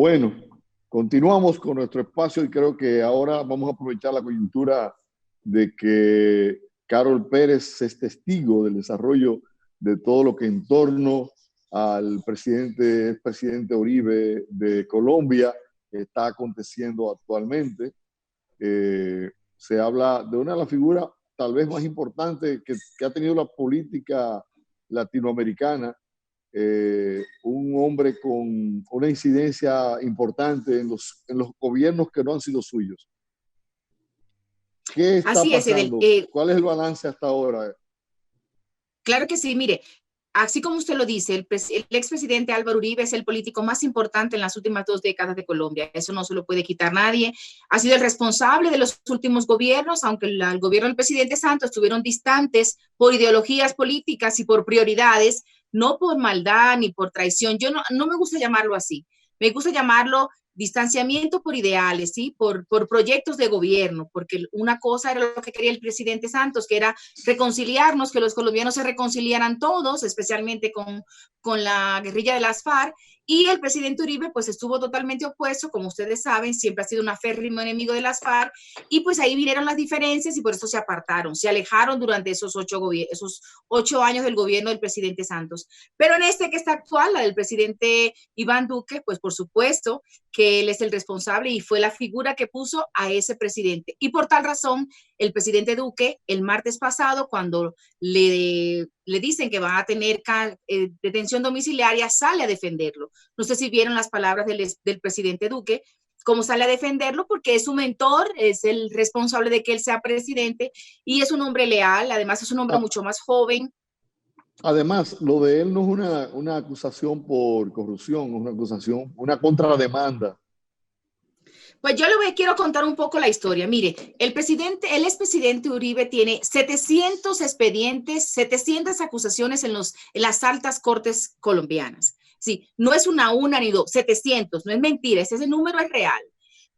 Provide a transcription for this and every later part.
Bueno, continuamos con nuestro espacio y creo que ahora vamos a aprovechar la coyuntura de que Carol Pérez es testigo del desarrollo de todo lo que en torno al expresidente Uribe de Colombia está aconteciendo actualmente. Se habla de una de las figuras tal vez más importantes que ha tenido la política latinoamericana, un hombre con una incidencia importante en los gobiernos que no han sido suyos. ¿Qué está Así pasando? es, ¿Cuál es el balance hasta ahora? claro que sí, mire, así como usted lo dice, el expresidente Álvaro Uribe es el político más importante en las últimas 2 décadas de Colombia. Eso no se lo puede quitar nadie. Ha sido el responsable de los últimos gobiernos, aunque el gobierno del presidente Santos estuvieron distantes por ideologías políticas y por prioridades, no por maldad ni por traición. Yo no me gusta llamarlo así. Me gusta llamarlo distanciamiento por ideales, ¿sí? Por proyectos de gobierno, porque una cosa era lo que quería el presidente Santos, que era reconciliarnos, que los colombianos se reconciliaran todos, especialmente con la guerrilla de las FARC, y el presidente Uribe pues estuvo totalmente opuesto, como ustedes saben, siempre ha sido un aférrimo enemigo de las FARC, y pues ahí vinieron las diferencias y por eso se apartaron, se alejaron durante esos 8 años del gobierno del presidente Santos. Pero en este que está actual, la del presidente Iván Duque, pues por supuesto que él es el responsable y fue la figura que puso a ese presidente. Y por tal razón, el presidente Duque, el martes pasado, cuando le dicen que va a tener detención domiciliaria, sale a defenderlo. No sé si vieron las palabras del presidente Duque, cómo sale a defenderlo, porque es su mentor, es el responsable de que él sea presidente y es un hombre leal, además es un hombre mucho más joven. Además, lo de él no es una acusación por corrupción, es una acusación, una contrademanda. Pues yo quiero contar un poco la historia. Mire, el expresidente Uribe tiene 700 expedientes, 700 acusaciones en las altas cortes colombianas. Sí, no es una ni dos, 700, no es mentira, ese número es real.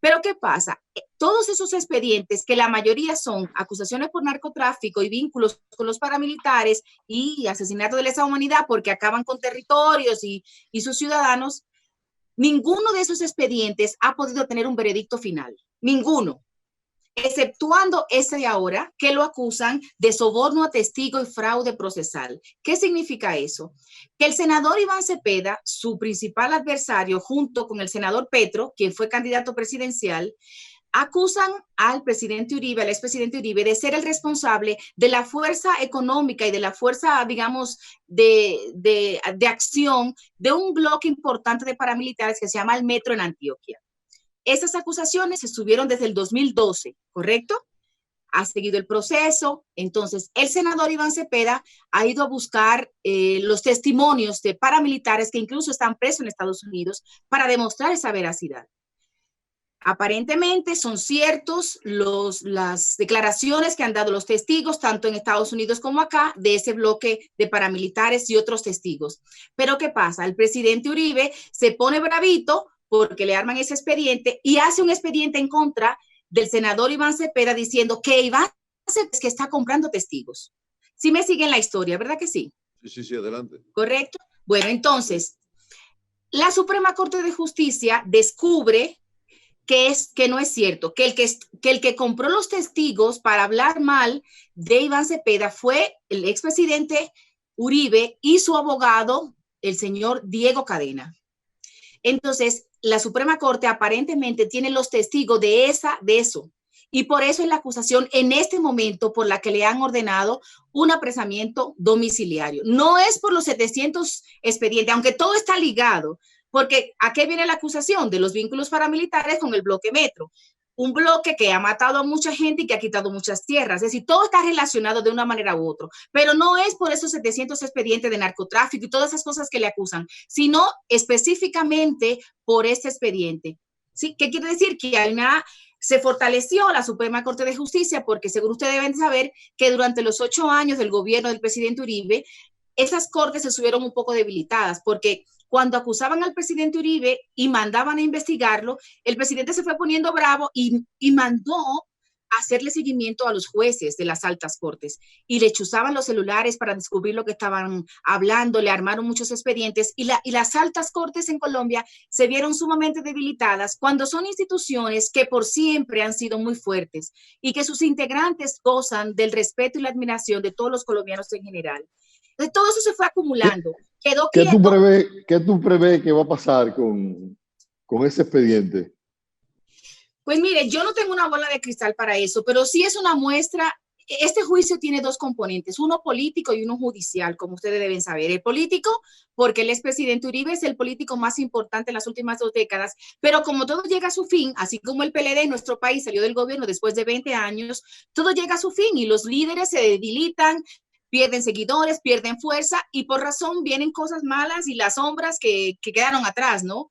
Pero ¿qué pasa? Todos esos expedientes, que la mayoría son acusaciones por narcotráfico y vínculos con los paramilitares y asesinato de lesa humanidad porque acaban con territorios y sus ciudadanos, ninguno de esos expedientes ha podido tener un veredicto final. Ninguno. Exceptuando ese de ahora, que lo acusan de soborno a testigo y fraude procesal. ¿Qué significa eso? Que el senador Iván Cepeda, su principal adversario, junto con el senador Petro, quien fue candidato presidencial, acusan al presidente Uribe, al expresidente Uribe, de ser el responsable de la fuerza económica y de la fuerza, digamos, de acción de un bloque importante de paramilitares que se llama el Metro en Antioquia. Esas acusaciones estuvieron desde el 2012, ¿correcto? Ha seguido el proceso. Entonces, el senador Iván Cepeda ha ido a buscar los testimonios de paramilitares que incluso están presos en Estados Unidos para demostrar esa veracidad. Aparentemente son ciertos las declaraciones que han dado los testigos, tanto en Estados Unidos como acá, de ese bloque de paramilitares y otros testigos. Pero ¿qué pasa? El presidente Uribe se pone bravito porque le arman ese expediente y hace un expediente en contra del senador Iván Cepeda diciendo que Iván Cepeda es que está comprando testigos. Sí me siguen la historia, ¿verdad que sí? Sí, adelante. ¿Correcto? Bueno, entonces, la Suprema Corte de Justicia descubre que no es cierto, que el que compró los testigos para hablar mal de Iván Cepeda fue el expresidente Uribe y su abogado, el señor Diego Cadena. Entonces, la Suprema Corte aparentemente tiene los testigos de eso. Y por eso es la acusación en este momento por la que le han ordenado un apresamiento domiciliario. No es por los 700 expedientes, aunque todo está ligado. Porque ¿a qué viene la acusación? De los vínculos paramilitares con el bloque Metro. Un bloque que ha matado a mucha gente y que ha quitado muchas tierras. Es decir, todo está relacionado de una manera u otra. Pero no es por esos 700 expedientes de narcotráfico y todas esas cosas que le acusan, sino específicamente por este expediente. ¿Sí? ¿Qué quiere decir? Que se fortaleció la Suprema Corte de Justicia porque, según ustedes deben saber, que durante los 8 años del gobierno del presidente Uribe, esas cortes se estuvieron un poco debilitadas porque cuando acusaban al presidente Uribe y mandaban a investigarlo, el presidente se fue poniendo bravo y mandó hacerle seguimiento a los jueces de las altas cortes y le chuzaban los celulares para descubrir lo que estaban hablando, le armaron muchos expedientes y las altas cortes en Colombia se vieron sumamente debilitadas cuando son instituciones que por siempre han sido muy fuertes y que sus integrantes gozan del respeto y la admiración de todos los colombianos en general. Entonces, todo eso se fue acumulando. Quedó ¿Qué quieto. ¿Qué tú prevés que va a pasar con ese expediente? Pues mire, yo no tengo una bola de cristal para eso, pero sí es una muestra. Este juicio tiene dos componentes, uno político y uno judicial, como ustedes deben saber. El político, porque el expresidente Uribe es el político más importante en las últimas 2 décadas, pero como todo llega a su fin, así como el PLD en nuestro país salió del gobierno después de 20 años, todo llega a su fin y los líderes se debilitan, pierden seguidores, pierden fuerza y por razón vienen cosas malas y las sombras que quedaron atrás, ¿no?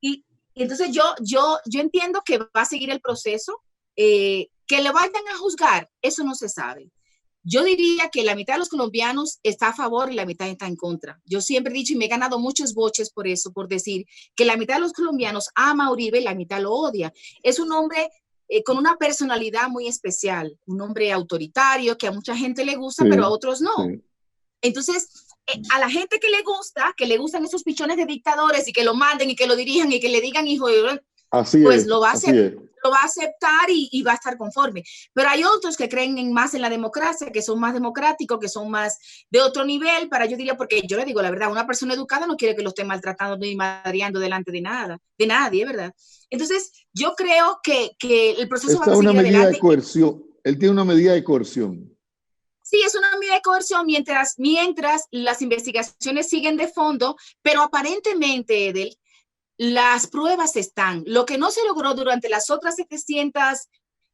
Y entonces yo entiendo que va a seguir el proceso, que le vayan a juzgar, eso no se sabe. Yo diría que la mitad de los colombianos está a favor y la mitad está en contra. Yo siempre he dicho y me he ganado muchos boches por eso, por decir que la mitad de los colombianos ama a Uribe y la mitad lo odia. Es un hombre con una personalidad muy especial, un hombre autoritario que a mucha gente le gusta, Sí, pero a otros no. sí. Entonces, a la gente que le gustan esos pichones de dictadores y que lo manden y que lo dirijan y que le digan hijo, Así pues es, lo va a así es. lo va a aceptar y va a estar conforme. Pero hay otros que creen más en la democracia, que son más democráticos, que son más de otro nivel, yo diría, porque yo le digo la verdad, una persona educada no quiere que lo esté maltratando ni madreando delante de nadie, ¿verdad? Entonces, yo creo que el proceso va Esta a es una seguir medida adelante. de coerción. Él tiene una medida de coerción. Sí, es una medida de coerción mientras las investigaciones siguen de fondo, pero aparentemente, Edel, las pruebas están. Lo que no se logró durante las otras 700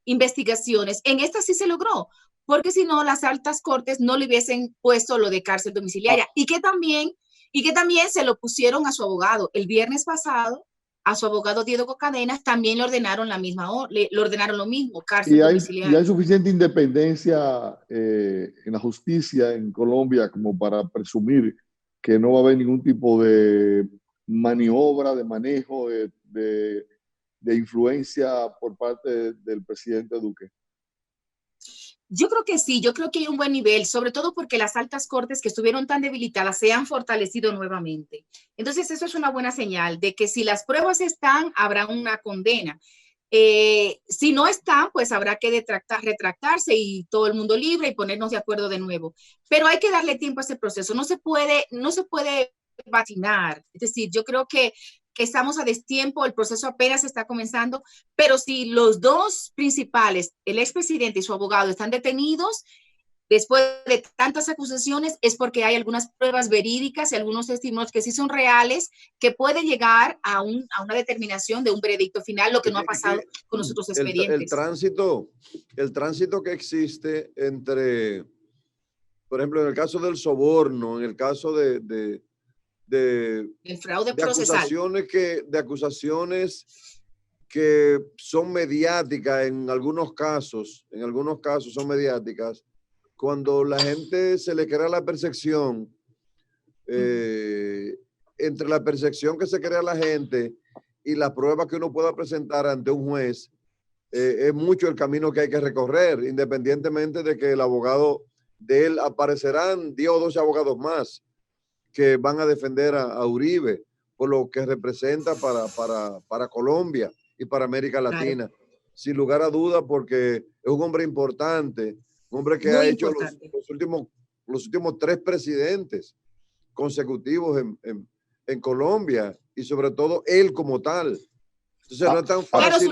investigaciones, en esta sí se logró, porque si no, las altas cortes no le hubiesen puesto lo de cárcel domiciliaria y que también se lo pusieron a su abogado. El viernes pasado, a su abogado Diego Cadenas también le ordenaron le ordenaron lo mismo, cárcel Y hay domiciliaria. suficiente independencia en la justicia en Colombia como para presumir que no va a haber ningún tipo de maniobra, de manejo, de influencia por parte del presidente Duque. Yo creo que sí, yo creo que hay un buen nivel, sobre todo porque las altas cortes que estuvieron tan debilitadas se han fortalecido nuevamente. Entonces, eso es una buena señal de que si las pruebas están, habrá una condena. Si no están, pues habrá que retractarse y todo el mundo libre y ponernos de acuerdo de nuevo. Pero hay que darle tiempo a ese proceso. No se puede vatinar. Es decir, yo creo que estamos a destiempo, el proceso apenas está comenzando, pero si los dos principales, el expresidente y su abogado, están detenidos después de tantas acusaciones, es porque hay algunas pruebas verídicas y algunos testimonios que sí son reales, que pueden llegar a una determinación de un veredicto final, lo que no ha pasado con los otros expedientes. El tránsito que existe entre, por ejemplo, en el caso del soborno, en el caso de el fraude procesal. De acusaciones que son mediáticas en algunos casos son mediáticas, cuando la gente se le crea la percepción, entre la percepción que se crea la gente y la prueba que uno pueda presentar ante un juez, es mucho el camino que hay que recorrer, independientemente de que el abogado de él aparecerán 10 o 12 abogados más que van a defender a Uribe por lo que representa para Colombia y para América Latina. Claro. Sin lugar a duda, porque es un hombre importante, un hombre que ha hecho los últimos 3 presidentes consecutivos en Colombia y sobre todo él como tal. Entonces no es tan fácil. Claro,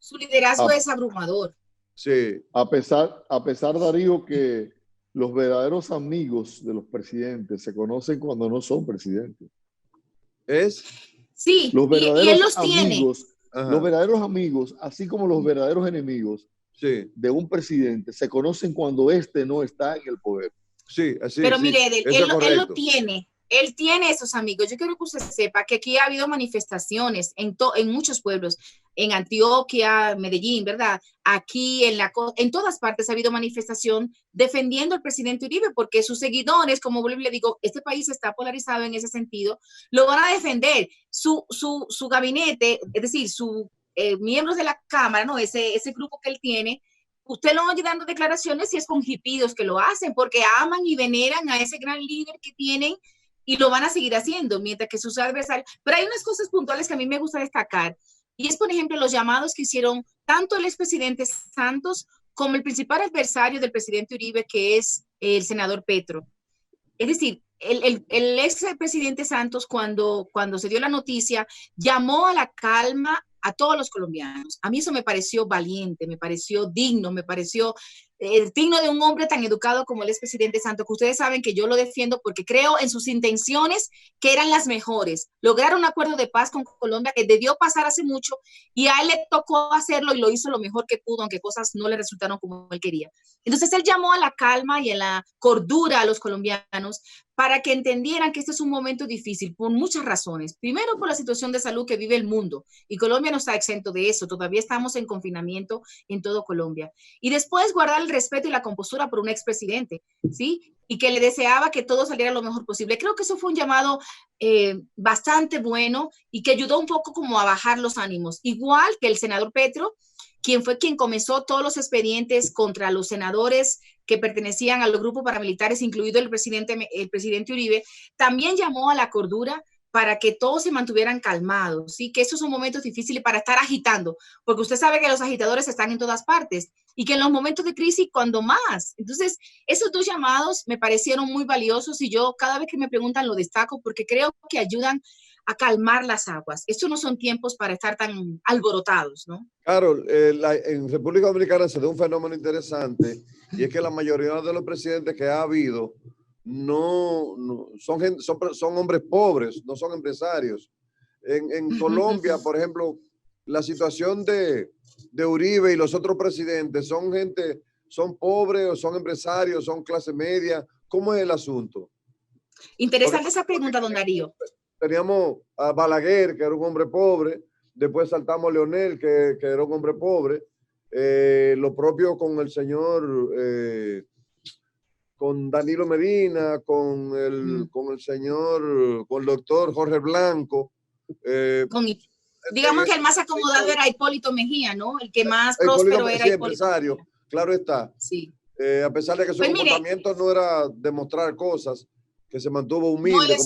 su liderazgo es abrumador. Sí. A pesar, Darío, que los verdaderos amigos de los presidentes se conocen cuando no son presidentes. ¿Es? Sí, los verdaderos y él los amigos, tiene. Los verdaderos amigos, así como los verdaderos enemigos de un presidente, se conocen cuando éste no está en el poder. Sí, así. Pero sí, mire, él lo tiene. Él tiene esos amigos. Yo quiero que usted sepa que aquí ha habido manifestaciones en muchos pueblos, en Antioquia, Medellín, ¿verdad? Aquí en todas partes ha habido manifestación defendiendo al presidente Uribe, porque sus seguidores, como le digo, este país está polarizado en ese sentido, lo van a defender. Su gabinete, es decir, su miembros de la Cámara, ¿no? Ese grupo que él tiene, usted lo oye dando declaraciones y es con hipidos que lo hacen, porque aman y veneran a ese gran líder que tienen y lo van a seguir haciendo, mientras que sus adversarios. Pero hay unas cosas puntuales que a mí me gusta destacar, y es, por ejemplo, los llamados que hicieron tanto el expresidente Santos como el principal adversario del presidente Uribe, que es el senador Petro. Es decir, el expresidente Santos, cuando se dio la noticia, llamó a la calma a todos los colombianos. A mí eso me pareció valiente, me pareció digno, me pareció digno de un hombre tan educado como el expresidente Santos, que ustedes saben que yo lo defiendo porque creo en sus intenciones, que eran las mejores. Lograron un acuerdo de paz con Colombia que debió pasar hace mucho, y a él le tocó hacerlo y lo hizo lo mejor que pudo, aunque cosas no le resultaron como él quería. Entonces él llamó a la calma y a la cordura a los colombianos para que entendieran que este es un momento difícil por muchas razones. Primero, por la situación de salud que vive el mundo, y Colombia no está exento de eso. Todavía estamos en confinamiento en todo Colombia. Y después, guardar el respeto y la compostura por un expresidente, ¿sí? Y que le deseaba que todo saliera lo mejor posible. Creo que eso fue un llamado bastante bueno y que ayudó un poco como a bajar los ánimos. Igual que el senador Petro, quien fue quien comenzó todos los expedientes contra los senadores que pertenecían a los grupos paramilitares, incluido el presidente Uribe, también llamó a la cordura para que todos se mantuvieran calmados, ¿sí? Que esos son momentos difíciles para estar agitando, porque usted sabe que los agitadores están en todas partes y que en los momentos de crisis, cuando más. Entonces, esos dos llamados me parecieron muy valiosos y yo cada vez que me preguntan lo destaco porque creo que ayudan a calmar las aguas. Estos no son tiempos para estar tan alborotados, ¿no? Claro, en República Dominicana se da un fenómeno interesante, y es que la mayoría de los presidentes que ha habido son hombres pobres, no son empresarios. En Colombia, por ejemplo, la situación de Uribe y los otros presidentes son pobres o son empresarios, son clase media. ¿Cómo es el asunto? Interesante esa pregunta, don Darío. Teníamos a Balaguer, que era un hombre pobre, después saltamos a Leonel, que era un hombre pobre, lo propio con el señor, con Danilo Medina, con el doctor Jorge Blanco. Digamos que el más acomodado era Hipólito Mejía, ¿no? El que más próspero era Hipólito. Empresario, claro está. Sí. A pesar de que su comportamiento no era demostrar cosas, que se mantuvo humilde.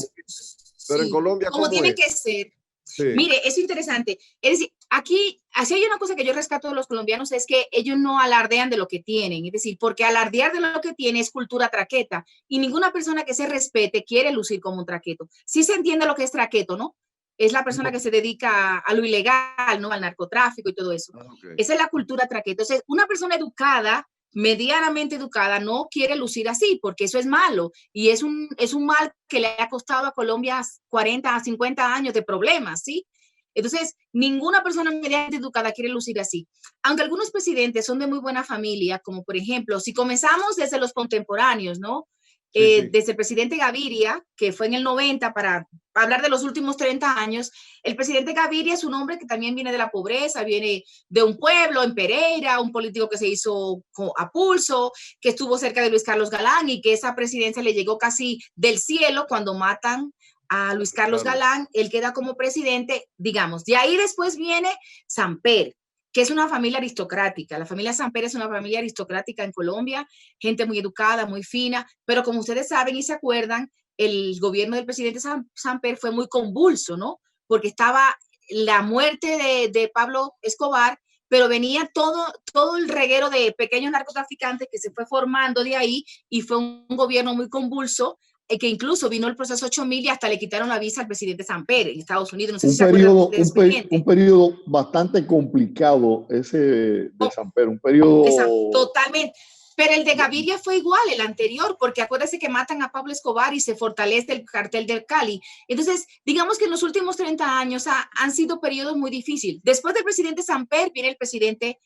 Pero en Colombia, como tiene que ser. Sí. Mire, es interesante. Es decir, aquí, así hay una cosa que yo rescato de los colombianos, es que ellos no alardean de lo que tienen. Es decir, porque alardear de lo que tiene es cultura traqueta. Y ninguna persona que se respete quiere lucir como un traqueto. Sí se entiende lo que es traqueto, ¿no? Es la persona que se dedica a lo ilegal, ¿no? Al narcotráfico y todo eso. Okay. Esa es la cultura traqueta. Entonces, una persona educada, medianamente educada, no quiere lucir así, porque eso es malo, y es un mal que le ha costado a Colombia 40 a 50 años de problemas, ¿sí? Entonces, ninguna persona medianamente educada quiere lucir así. Aunque algunos presidentes son de muy buena familia, como por ejemplo, si comenzamos desde los contemporáneos, ¿no? Sí. Desde el presidente Gaviria, que fue en el 90, para hablar de los últimos 30 años, el presidente Gaviria es un hombre que también viene de la pobreza, viene de un pueblo en Pereira, un político que se hizo a pulso, que estuvo cerca de Luis Carlos Galán y que esa presidencia le llegó casi del cielo cuando matan a Luis Carlos Galán. Él queda como presidente, digamos. De ahí después viene Samper, que es una familia aristocrática. La familia Samper es una familia aristocrática en Colombia, gente muy educada, muy fina, pero como ustedes saben y se acuerdan, el gobierno del presidente Samper fue muy convulso, ¿no? Porque estaba la muerte de Pablo Escobar, pero venía todo el reguero de pequeños narcotraficantes que se fue formando de ahí, y fue un gobierno muy convulso, que incluso vino el proceso 8000 y hasta le quitaron la visa al presidente Samper en Estados Unidos. No sé si se acuerdan ustedes. Un periodo bastante complicado ese de Samper, un periodo... Totalmente. Pero el de Gaviria fue igual, el anterior, porque acuérdense que matan a Pablo Escobar y se fortalece el cartel del Cali. Entonces, digamos que en los últimos 30 años han sido periodos muy difíciles. Después del presidente Samper viene el presidente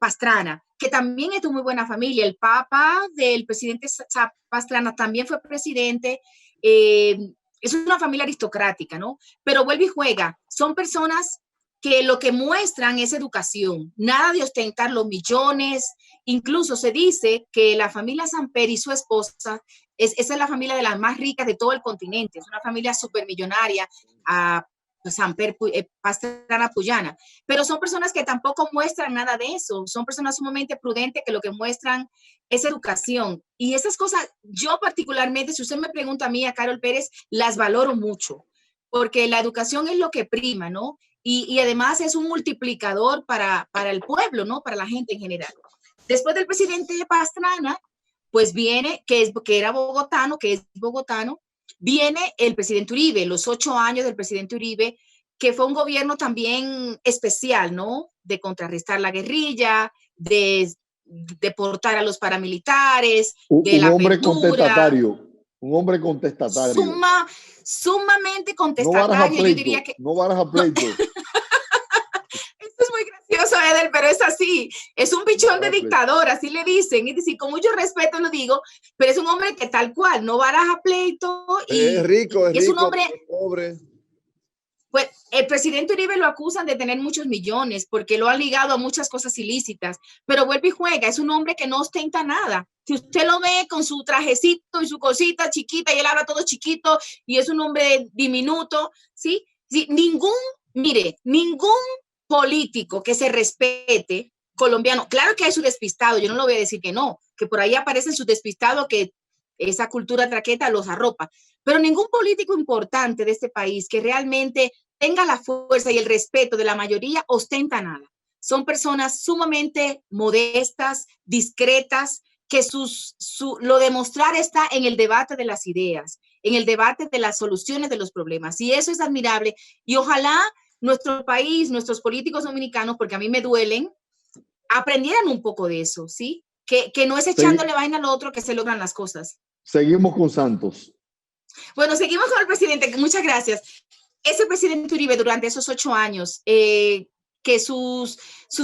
Pastrana, que también es de muy buena familia. El papá del presidente Pastrana también fue presidente. Es una familia aristocrática, ¿no? Pero vuelve y juega. Son personas que lo que muestran es educación, nada de ostentar los millones. Incluso se dice que la familia Samper y su esposa, esa es la familia de las más ricas de todo el continente, es una familia supermillonaria, Pastrana Puyana, pero son personas que tampoco muestran nada de eso, son personas sumamente prudentes que lo que muestran es educación. Y esas cosas, yo particularmente, si usted me pregunta a mí, a Carol Pérez, las valoro mucho, porque la educación es lo que prima, ¿no? Y además es un multiplicador para el pueblo, ¿no? Para la gente en general. Después del presidente Pastrana, pues viene, que era bogotano, que es bogotano, viene el presidente Uribe, los 8 años del presidente Uribe, que fue un gobierno también especial, ¿no? De contrarrestar la guerrilla, de deportar a los paramilitares, de la apertura. Un hombre contestatario. Sumamente No baraja contestatario. pleito, Yo diría que no baraja pleito. Esto es muy gracioso, Edel, pero es así. Es un bichón de dictador, así le dicen. Es decir, con mucho respeto lo digo, pero es un hombre que tal cual, no baraja pleito. Y es rico, es un hombre, es pobre. Pues el presidente Uribe lo acusan de tener muchos millones porque lo han ligado a muchas cosas ilícitas, pero vuelve y juega, es un hombre que no ostenta nada. Si usted lo ve con su trajecito y su cosita chiquita y él habla todo chiquito y es un hombre diminuto, ¿sí? Sí, ningún político que se respete colombiano, claro que hay su despistado, yo no lo voy a decir que no, que por ahí aparecen sus despistados que esa cultura traqueta los arropa, pero ningún político importante de este país que realmente tenga la fuerza y el respeto de la mayoría ostenta nada. Son personas sumamente modestas, discretas, que lo de mostrar está en el debate de las ideas, en el debate de las soluciones de los problemas. Y eso es admirable. Y ojalá nuestro país, nuestros políticos dominicanos, porque a mí me duelen, aprendieran un poco de eso, ¿sí? Que no es echándole vaina al otro que se logran las cosas. Seguimos con Santos. Bueno, seguimos con el presidente. Muchas gracias. Ese presidente Uribe durante esos 8 años, que sus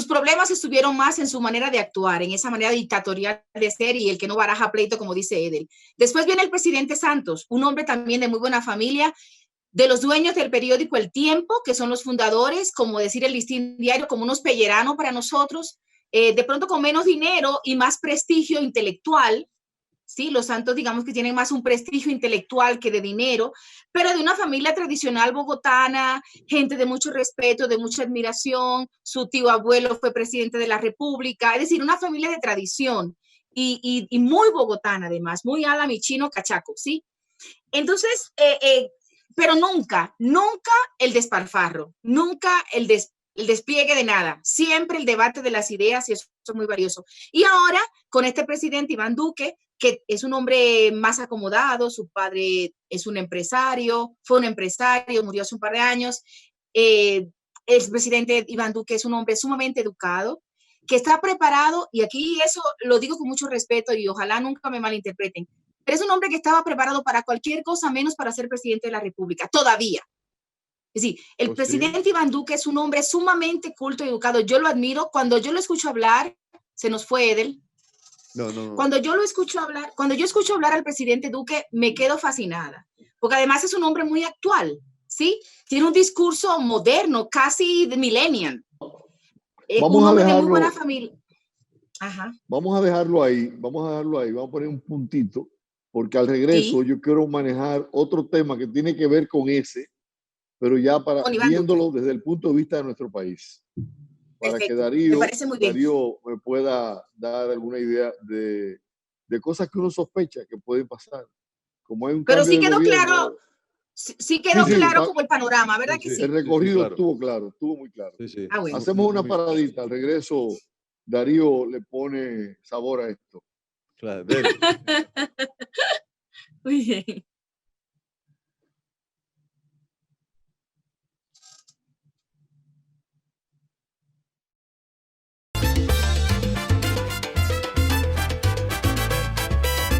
problemas estuvieron más en su manera de actuar, en esa manera dictatorial de ser y el que no baraja pleito, como dice Edel. Después viene el presidente Santos, un hombre también de muy buena familia, de los dueños del periódico El Tiempo, que son los fundadores, como decir el Listín Diario, como unos pelleranos para nosotros, de pronto con menos dinero y más prestigio intelectual. Sí, los Santos, digamos que tienen más un prestigio intelectual que de dinero, pero de una familia tradicional bogotana, gente de mucho respeto, de mucha admiración. Su tío abuelo fue presidente de la República, es decir, una familia de tradición y muy bogotana además, muy ala mi chino cachaco, ¿sí? Entonces, pero nunca el desparfarro, nunca el despliegue de nada, siempre el debate de las ideas y eso es muy valioso. Y ahora, con este presidente Iván Duque, que es un hombre más acomodado, su padre es un empresario, fue un empresario, murió hace un par de años, el presidente Iván Duque es un hombre sumamente educado, que está preparado, y aquí eso lo digo con mucho respeto y ojalá nunca me malinterpreten, pero es un hombre que estaba preparado para cualquier cosa menos para ser presidente de la República, todavía. Es decir, el presidente Iván Duque es un hombre sumamente culto y educado. Yo lo admiro. Cuando yo lo escucho hablar, se nos fue Edel. No. Cuando yo escucho hablar al presidente Duque, me quedo fascinada. Porque además es un hombre muy actual, ¿sí? Tiene un discurso moderno, casi de millennial. Un hombre de muy buena familia. Ajá. Vamos a dejarlo ahí, vamos a poner un puntito, porque al regreso yo quiero manejar otro tema que tiene que ver con ese, pero ya viéndolo desde el punto de vista de nuestro país. Para que Darío me pueda dar alguna idea de cosas que uno sospecha que pueden pasar. Como hay un pero sí quedó claro, sí quedó claro como el panorama, ¿verdad que sí? El recorrido estuvo claro, estuvo muy claro. Bueno. Hacemos una paradita, al regreso Darío le pone sabor a esto. Claro. Muy bien.